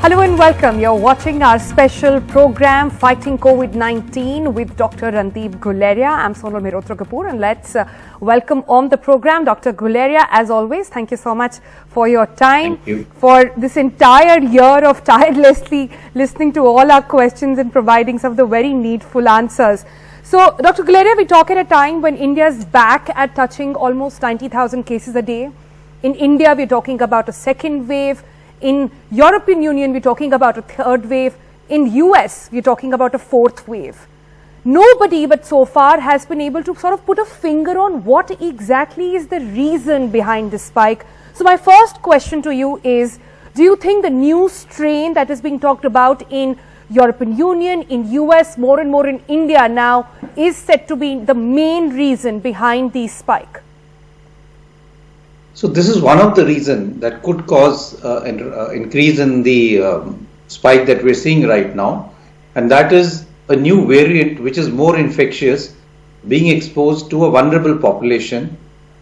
Hello and welcome. You're watching our special program Fighting COVID-19 with Dr. Randeep Guleria. I'm Sonal Mehrotra Kapoor, and let's welcome on the program Dr. Guleria. As always, thank you so much for your time, for this entire year of tirelessly listening to all our questions and providing some of the very needful answers. So, Dr. Guleria, we talk at a time when India's back at touching almost 90,000 cases a day. In India, we're talking about a second wave. In European Union, we're talking about a third wave. In US, we're talking about a fourth wave. Nobody but so far has been able to sort of put a finger on what exactly is the reason behind this spike. So my first question to you is, do you think the new strain that is being talked about in European Union, in US, more and more in India now, is said to be the main reason behind the spike? So this is one of the reasons that could cause an increase in the spike that we're seeing right now, and that is a new variant which is more infectious, being exposed to a vulnerable population,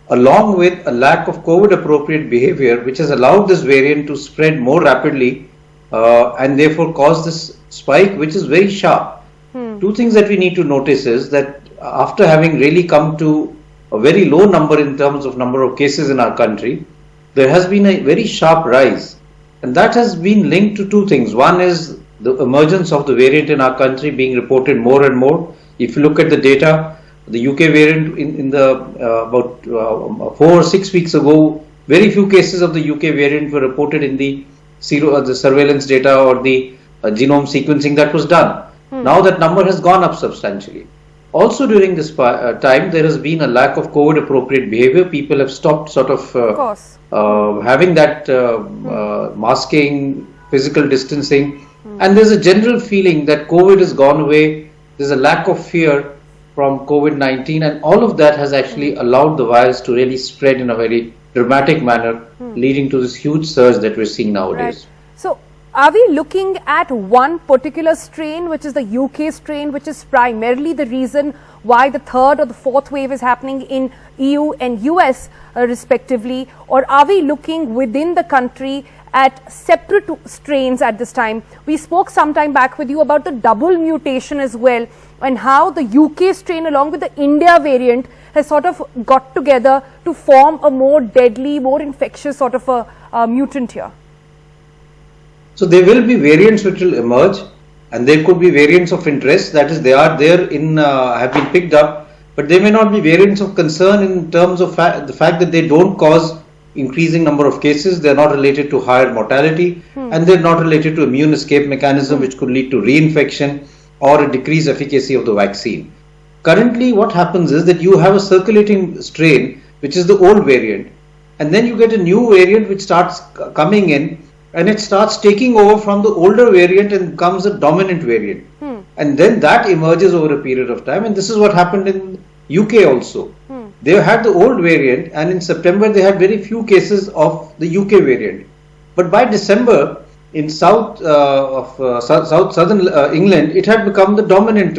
along with a lack of COVID appropriate behavior which has allowed this variant to spread more rapidly and therefore cause this spike which is very sharp. Two things that we need to notice is that after having really come to a very low number in terms of number of cases in our country, there has been a very sharp rise, and that has been linked to two things. One is the emergence of the variant in our country being reported more and more. If you look at the data, the UK variant in the about 4 or 6 weeks ago, very few cases of the UK variant were reported in the surveillance data or the genome sequencing that was done. Now that number has gone up substantially. Also during this time, there has been a lack of COVID appropriate behavior. People have stopped sort of having that masking, physical distancing, and there's a general feeling that COVID has gone away. There's a lack of fear from COVID-19, and all of that has actually allowed the virus to really spread in a very dramatic manner, leading to this huge surge that we're seeing nowadays. Right. So, are we looking at one particular strain, which is the UK strain, which is primarily the reason why the third or the fourth wave is happening in EU and US respectively? Or are we looking within the country at separate strains at this time? We spoke some time back with you about the double mutation as well, and how the UK strain along with the India variant has sort of got together to form a more deadly, more infectious sort of a mutant here. So there will be variants which will emerge, and there could be variants of interest, that is they are there in have been picked up, but they may not be variants of concern in terms of the fact that they don't cause increasing number of cases, they are not related to higher mortality, and they are not related to immune escape mechanism which could lead to reinfection or a decreased efficacy of the vaccine. Currently what happens is that you have a circulating strain which is the old variant, and then you get a new variant which starts coming in, and it starts taking over from the older variant and becomes a dominant variant. And then that emerges over a period of time, and this is what happened in UK also. They had the old variant, and in September they had very few cases of the UK variant. But by December, in southern England, it had become the dominant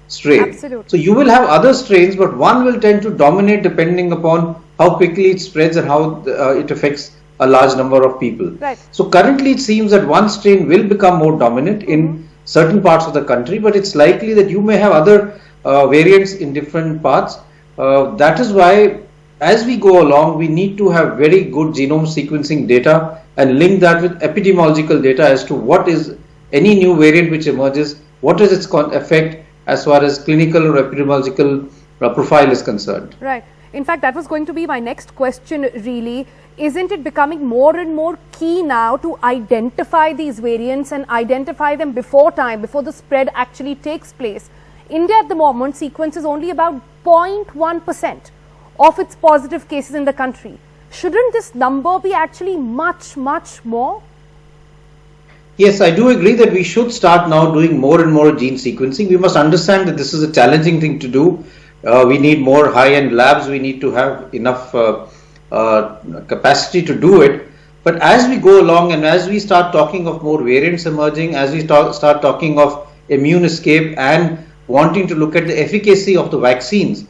strain. Absolutely. So you will have other strains, but one will tend to dominate depending upon how quickly it spreads and how it affects a large number of people. Right. So currently it seems that one strain will become more dominant in certain parts of the country, but it's likely that you may have other variants in different parts. That is why as we go along, we need to have very good genome sequencing data and link that with epidemiological data as to what is any new variant which emerges, what is its effect as far as clinical or epidemiological profile is concerned. Right. In fact, that was going to be my next question really. Isn't it becoming more and more key now to identify these variants and identify them before time, before the spread actually takes place? India at the moment sequences only about 0.1% of its positive cases in the country. Shouldn't this number be actually much, much more? Yes, I do agree that we should start now doing more and more gene sequencing. We must understand that this is a challenging thing to do. We need more high-end labs. We need to have enough capacity to do it. But as we go along and as we start talking of more variants emerging, as we start talking of immune escape and wanting to look at the efficacy of the vaccines,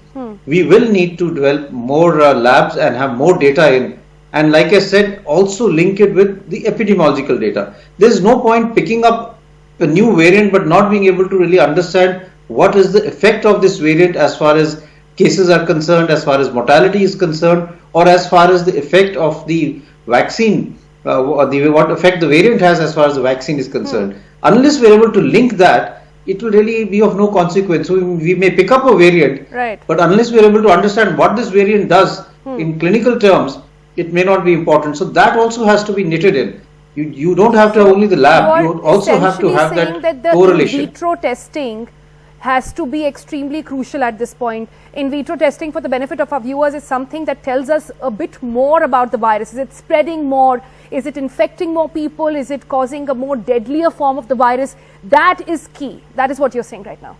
we will need to develop more labs and have more data in and like I said, also link it with the epidemiological data. There's no point picking up a new variant but not being able to really understand what is the effect of this variant as far as cases are concerned, as far as mortality is concerned, or as far as the effect of the vaccine, what effect the variant has as far as the vaccine is concerned. Unless we're able to link that, it will really be of no consequence. So we may pick up a variant, right, but unless we're able to understand what this variant does in clinical terms, it may not be important. So that also has to be knitted in. You don't have to have only the lab, you also have to have that correlation. In vitro testing has to be extremely crucial at this point. In vitro testing, for the benefit of our viewers, is something that tells us a bit more about the virus. Is it spreading more? Is it infecting more people? Is it causing a more deadlier form of the virus? That is key. That is what you're saying right now.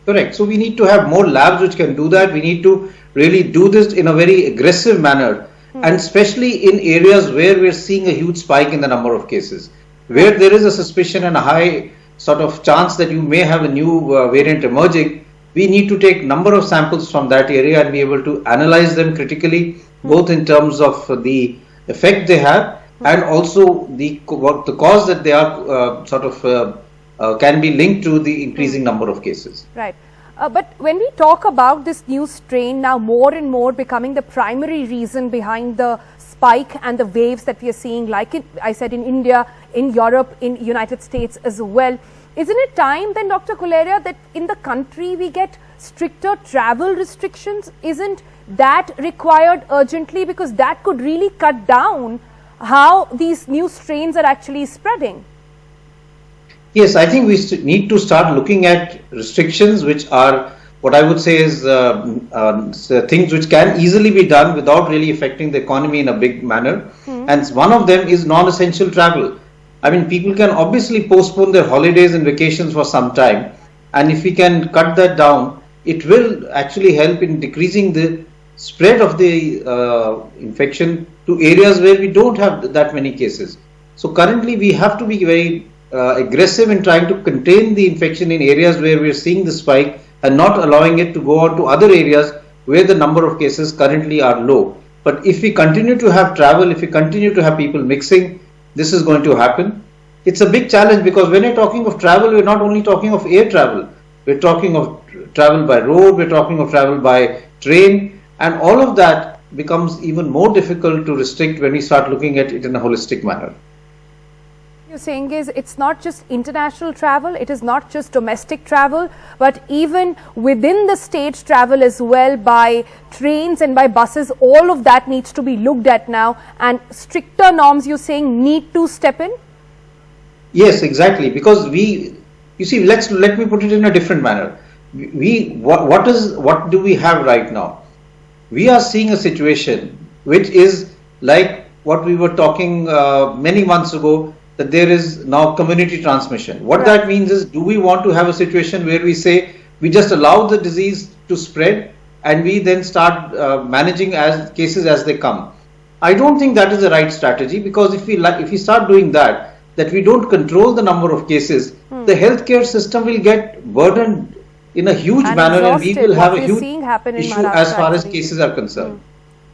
Correct. So we need to have more labs which can do that. We need to really do this in a very aggressive manner, and especially in areas where we're seeing a huge spike in the number of cases, where there is a suspicion and a high sort of chance that you may have a new variant emerging. We need to take number of samples from that area and be able to analyze them critically, both in terms of the effect they have and also the cause that they are can be linked to the increasing number of cases. Right. But when we talk about this new strain now more and more becoming the primary reason behind the spike and the waves that we are seeing, like I said, in India, in Europe, in United States as well, isn't it time then, Dr. Guleria, that in the country we get stricter travel restrictions? Isn't that required urgently, because that could really cut down how these new strains are actually spreading? Yes, I think we need to start looking at restrictions which are what I would say is things which can easily be done without really affecting the economy in a big manner. And one of them is non-essential travel. I mean, people can obviously postpone their holidays and vacations for some time. And if we can cut that down, it will actually help in decreasing the spread of the infection to areas where we don't have that many cases. So currently we have to be very aggressive in trying to contain the infection in areas where we're seeing the spike and not allowing it to go on to other areas where the number of cases currently are low. But if we continue to have travel, if we continue to have people mixing, this is going to happen. It's a big challenge, because when you're talking of travel, we're not only talking of air travel, we're talking of travel by road, we're talking of travel by train, and all of that becomes even more difficult to restrict when we start looking at it in a holistic manner. You're saying is it's not just international travel, it is not just domestic travel, but even within the state travel as well, by trains and by buses. All of that needs to be looked at now, and stricter norms, you're saying, need to step in? Yes, exactly, because you see, let me put it in a different manner. What do we have right now? We are seeing a situation which is like what we were talking many months ago, that there is now community transmission. What that means is, do we want to have a situation where we say we just allow the disease to spread and we then start managing as cases as they come? I don't think that is the right strategy, because if we start doing that we don't control the number of cases, the healthcare system will get burdened in a huge manner, and we will have a huge issue as far as cases are concerned.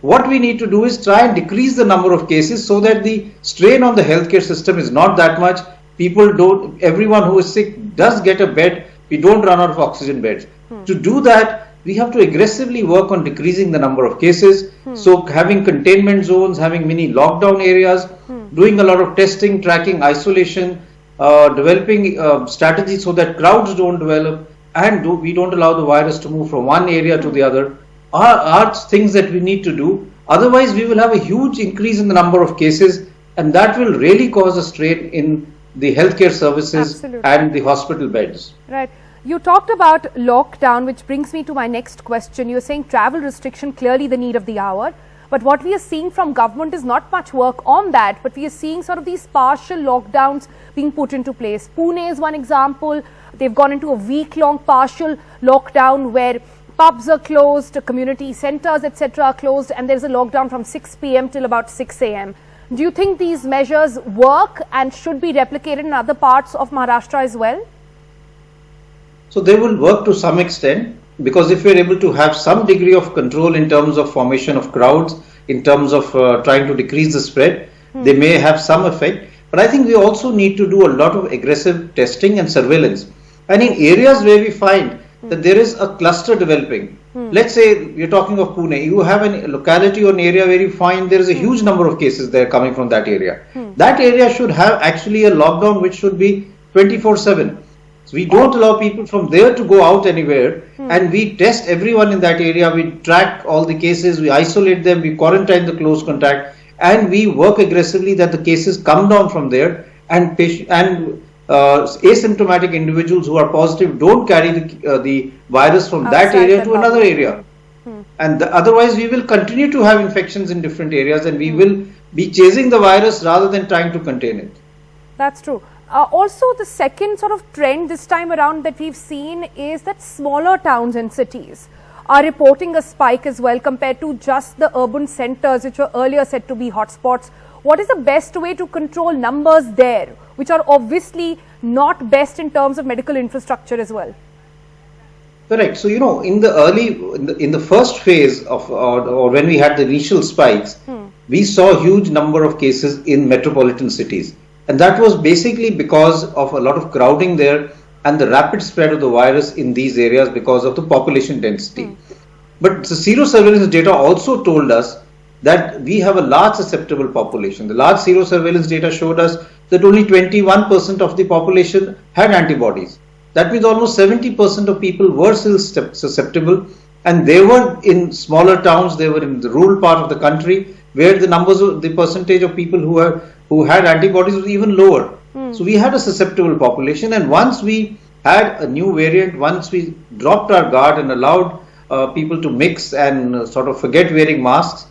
What we need to do is try and decrease the number of cases so that the strain on the healthcare system is not that much. Everyone who is sick does get a bed. We don't run out of oxygen beds. To do that, we have to aggressively work on decreasing the number of cases. So having containment zones, having mini lockdown areas, doing a lot of testing, tracking, isolation, developing strategies so that crowds don't develop, and we don't allow the virus to move from one area to the other, are things that we need to do. Otherwise, we will have a huge increase in the number of cases, and that will really cause a strain in the healthcare services and the hospital beds. Right. You talked about lockdown, which brings me to my next question. You're saying travel restriction, clearly the need of the hour. But what we are seeing from government is not much work on that, but we are seeing sort of these partial lockdowns being put into place. Pune is one example. They've gone into a week-long partial lockdown where pubs are closed, community centers, etc. are closed, and there's a lockdown from 6 p.m. till about 6 a.m. Do you think these measures work and should be replicated in other parts of Maharashtra as well? So they will work to some extent, because if we're able to have some degree of control in terms of formation of crowds in terms of trying to decrease the spread. They may have some effect, but I think we also need to do a lot of aggressive testing and surveillance. And in areas where we find that there is a cluster developing, let's say you're talking of Pune, you have a locality or an area where you find there is a huge number of cases there coming from that area. That area should have actually a lockdown which should be 24/7. So we don't allow people from there to go out anywhere, and we test everyone in that area. We track all the cases, we isolate them, we quarantine the close contact, and we work aggressively that the cases come down from there, and asymptomatic individuals who are positive don't carry the virus from that area to another area. And otherwise we will continue to have infections in different areas, and we will be chasing the virus rather than trying to contain it. That's true. Also, the second sort of trend this time around that we've seen is that smaller towns and cities are reporting a spike as well compared to just the urban centers which were earlier said to be hotspots. What is the best way to control numbers there, which are obviously not best in terms of medical infrastructure as well? Correct. So, in the first phase of, or when we had the initial spikes, we saw a huge number of cases in metropolitan cities. And that was basically because of a lot of crowding there and the rapid spread of the virus in these areas because of the population density. But the serosurveillance data also told us that we have a large susceptible population. The large serosurveillance data showed us that only 21% of the population had antibodies. That means almost 70% of people were still susceptible, and they were in smaller towns, they were in the rural part of the country where the percentage of people who had antibodies was even lower. So we had a susceptible population, and once we had a new variant, once we dropped our guard and allowed people to mix and sort of forget wearing masks,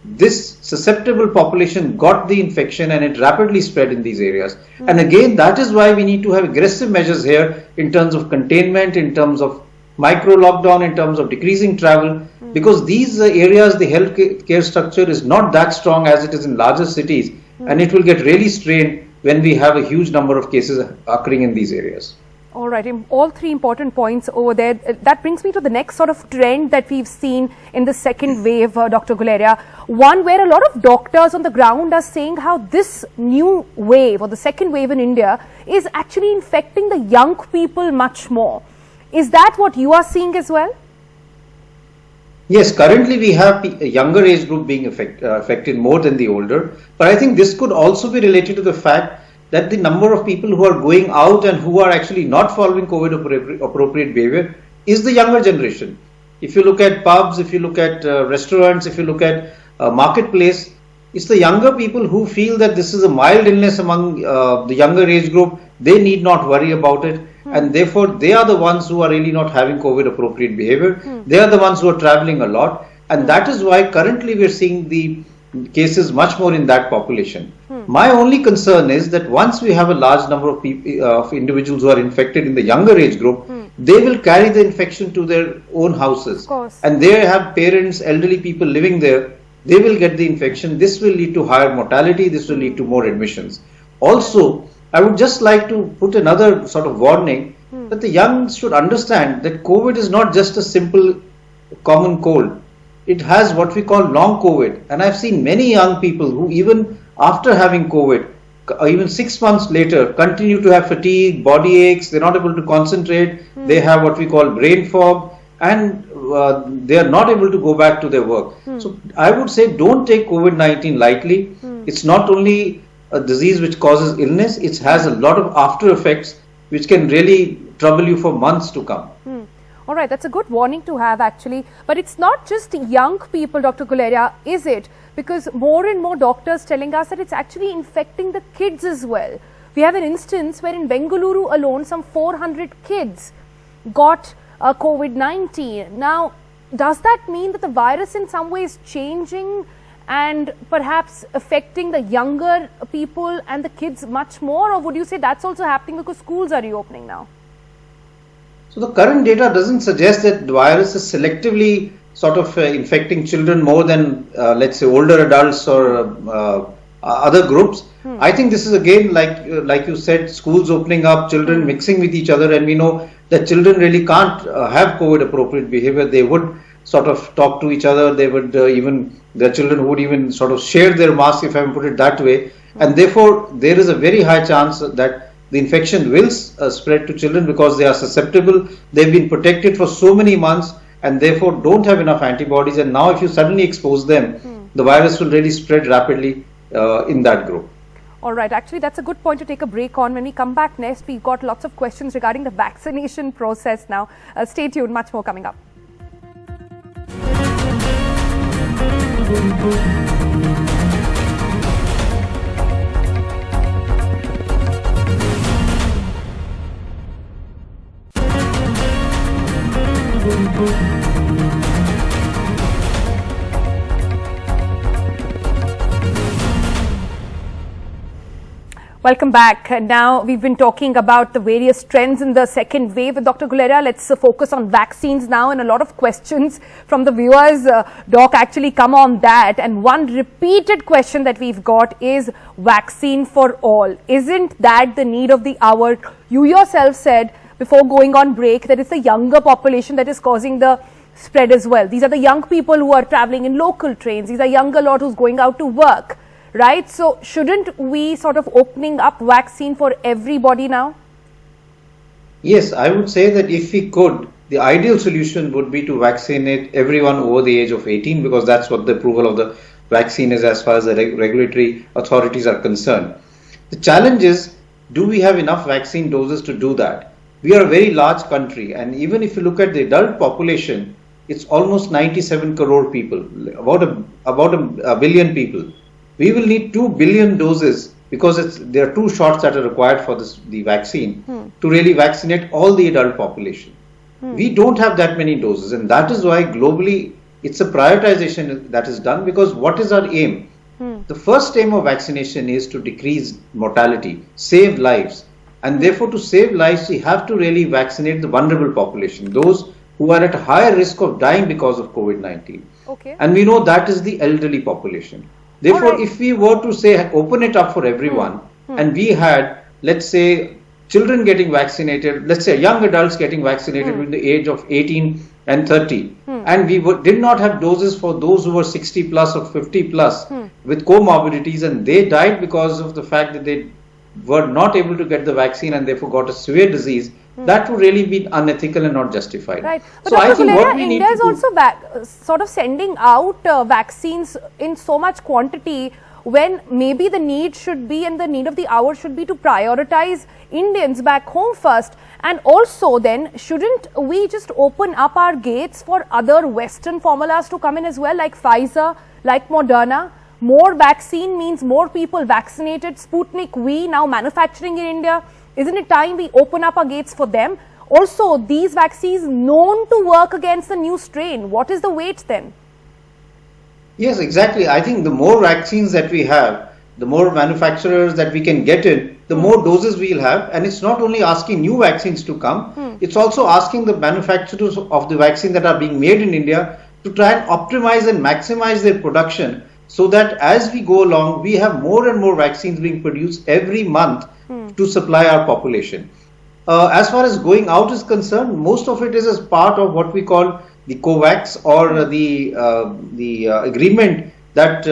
this susceptible population got the infection and it rapidly spread in these areas. And again, that is why we need to have aggressive measures here in terms of containment, in terms of micro lockdown, in terms of decreasing travel, because these areas, the healthcare structure is not that strong as it is in larger cities, and it will get really strained when we have a huge number of cases occurring in these areas. All right, all three important points over there. That brings me to the next sort of trend that we've seen in the second wave, Dr. Guleria. One where a lot of doctors on the ground are saying how this new wave or the second wave in India is actually infecting the young people much more. Is that what you are seeing as well? Yes, currently we have a younger age group being affected more than the older. But I think this could also be related to the fact that the number of people who are going out and who are actually not following COVID appropriate behavior is the younger generation. If you look at pubs, if you look at restaurants, if you look at marketplace, it's the younger people who feel that this is a mild illness among the younger age group. They need not worry about it. And therefore, they are the ones who are really not having COVID appropriate behavior. They are the ones who are traveling a lot. And that is why currently we are seeing the cases much more in that population. My only concern is that once we have a large number of people, of individuals who are infected in the younger age group, they will carry the infection to their own houses. And they have parents, elderly people living there. They will get the infection. This will lead to higher mortality. This will lead to more admissions. Also, I would just like to put another sort of warning that the young should understand that COVID is not just a simple common cold. It has what we call long COVID. And I've seen many young people who even after having COVID, even 6 months later, continue to have fatigue, body aches, they're not able to concentrate, they have what we call brain fog, and they are not able to go back to their work. So I would say don't take COVID-19 lightly. It's not only a disease which causes illness, it has a lot of after effects which can really trouble you for months to come. All right, that's a good warning to have actually. But it's not just young people, Dr. Guleria, is it? Because more and more doctors telling us that it's actually infecting the kids as well. We have an instance where in Bengaluru alone, some 400 kids got COVID-19. Now, does that mean that the virus in some way is changing and perhaps affecting the younger people and the kids much more? Or would you say that's also happening because schools are reopening now? So the current data doesn't suggest that the virus is selectively sort of infecting children more than let's say older adults or other groups. I think this is again like you said, schools opening up, children mixing with each other, and we know that children really can't have COVID appropriate behavior. They would sort of talk to each other. They would their children would even sort of share their masks, if I may put it that way. And therefore, there is a very high chance that the infection will spread to children because they are susceptible. They've been protected for so many months and therefore don't have enough antibodies. And now if you suddenly expose them, the virus will really spread rapidly in that group. All right, actually that's a good point to take a break on. When we come back next, we've got lots of questions regarding the vaccination process now. Stay tuned, much more coming up. Welcome back. Now we've been talking about the various trends in the second wave with Dr. Guleria. Let's focus on vaccines now, and a lot of questions from the viewers, Doc, actually come on that. And one repeated question that we've got is vaccine for all. Isn't that the need of the hour? You yourself said before going on break that it's the younger population that is causing the spread as well. These are the young people who are traveling in local trains. These are younger lot who's going out to work. Right, so shouldn't we sort of opening up vaccine for everybody now? Yes, I would say that if we could, the ideal solution would be to vaccinate everyone over the age of 18 because that's what the approval of the vaccine is as far as the regulatory authorities are concerned. The challenge is, do we have enough vaccine doses to do that? We are a very large country, and even if you look at the adult population, it's almost 97 crore people, about a billion people. We will need 2 billion doses because there are 2 shots that are required for the vaccine to really vaccinate all the adult population. We don't have that many doses, and that is why globally it's a prioritization that is done because what is our aim? The first aim of vaccination is to decrease mortality, save lives, and therefore to save lives we have to really vaccinate the vulnerable population, those who are at higher risk of dying because of COVID-19. Okay. And we know that is the elderly population. Therefore, if we were to say open it up for everyone and we had, let's say, children getting vaccinated, let's say young adults getting vaccinated with the age of 18 and 30 and we did not have doses for those who were 60 plus or 50 plus with comorbidities and they died because of the fact that they were not able to get the vaccine and therefore got a severe disease, that would really be unethical and not justified. Right. But so Dr. I think Guleria, what we India is also sort of sending out vaccines in so much quantity when maybe the need should be and the need of the hour should be to prioritize Indians back home first. And also then, shouldn't we just open up our gates for other Western formulas to come in as well, like Pfizer, like Moderna? More vaccine means more people vaccinated. Sputnik V now manufacturing in India. Isn't it time we open up our gates for them? Also, these vaccines known to work against the new strain. What is the wait then? Yes, exactly. I think the more vaccines that we have, the more manufacturers that we can get in, the more doses we'll have. And it's not only asking new vaccines to come, it's also asking the manufacturers of the vaccine that are being made in India to try and optimize and maximize their production so that as we go along, we have more and more vaccines being produced every month to supply our population. As far as going out is concerned, most of it is as part of what we call the COVAX or the agreement that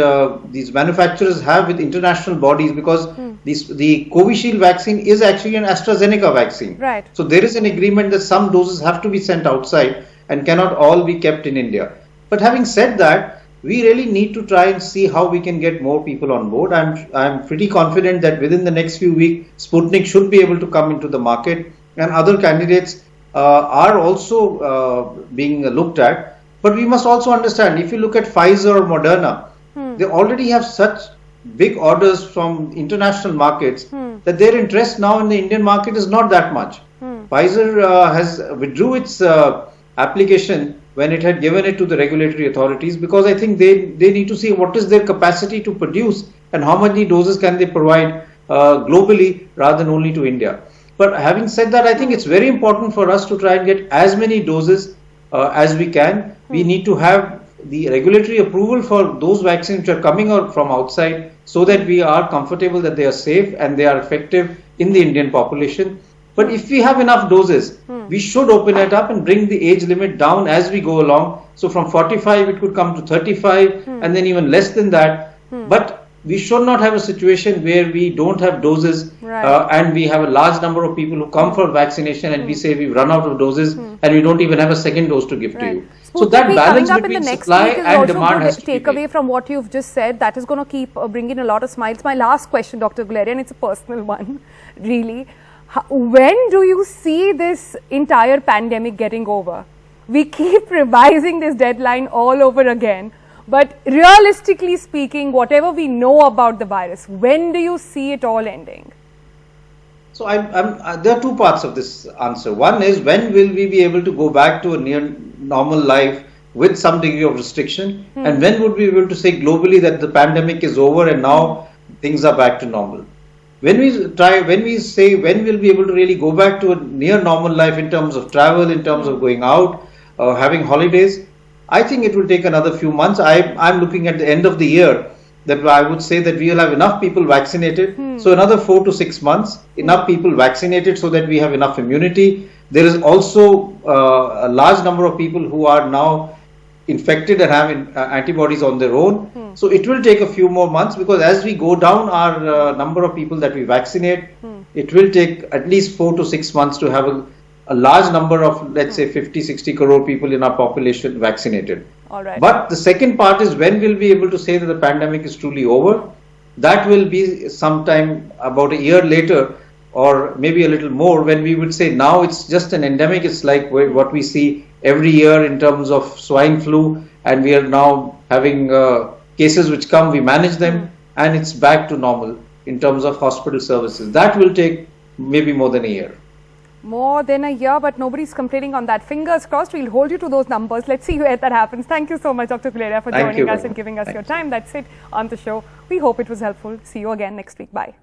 these manufacturers have with international bodies because the Covishield vaccine is actually an AstraZeneca vaccine. Right. So there is an agreement that some doses have to be sent outside and cannot all be kept in India. But having said that, we really need to try and see how we can get more people on board. I'm pretty confident that within the next few weeks, Sputnik should be able to come into the market and other candidates are also being looked at. But we must also understand, if you look at Pfizer or Moderna, they already have such big orders from international markets that their interest now in the Indian market is not that much. Pfizer has withdrew its application when it had given it to the regulatory authorities because I think they need to see what is their capacity to produce and how many doses can they provide globally rather than only to India. But having said that, I think it's very important for us to try and get as many doses as we can. We need to have the regulatory approval for those vaccines which are coming out from outside so that we are comfortable that they are safe and they are effective in the Indian population. But if we have enough doses, we should open it up and bring the age limit down as we go along. So from 45, it could come to 35, and then even less than that. But we should not have a situation where we don't have doses, and we have a large number of people who come for vaccination, and we say we've run out of doses, and we don't even have a second dose to give to you. So that balance between supply and demand has to be take away from what you've just said. That is going to keep bringing a lot of smiles. My last question, Dr. Guleria, and it's a personal one, really. When do you see this entire pandemic getting over? We keep revising this deadline all over again. But realistically speaking, whatever we know about the virus, when do you see it all ending? So there are two parts of this answer. One is, when will we be able to go back to a near normal life with some degree of restriction? And when would we be able to say globally that the pandemic is over and now things are back to normal? When we say when we'll be able to really go back to a near normal life in terms of travel, in terms of going out, having holidays, I think it will take another few months. I'm looking at the end of the year that I would say that we will have enough people vaccinated. So another 4 to 6 months, enough people vaccinated so that we have enough immunity. There is also a large number of people who are now infected and have antibodies on their own. So it will take a few more months, because as we go down our number of people that we vaccinate, it will take at least 4 to 6 months to have a large number of, let's say, 50-60 crore people in our population vaccinated. All right. But the second part is, when we'll be able to say that the pandemic is truly over. That will be sometime about a year later, or maybe a little more, when we would say now it's just an endemic. It's like what we see every year in terms of swine flu, and we are now having cases which come, we manage them, and it's back to normal in terms of hospital services. That will take maybe more than a year. More than a year, but nobody's complaining on that. Fingers crossed, we'll hold you to those numbers. Let's see where that happens. Thank you so much, Dr. Guleria, for joining us and giving us your time. That's it on the show. We hope it was helpful. See you again next week. Bye.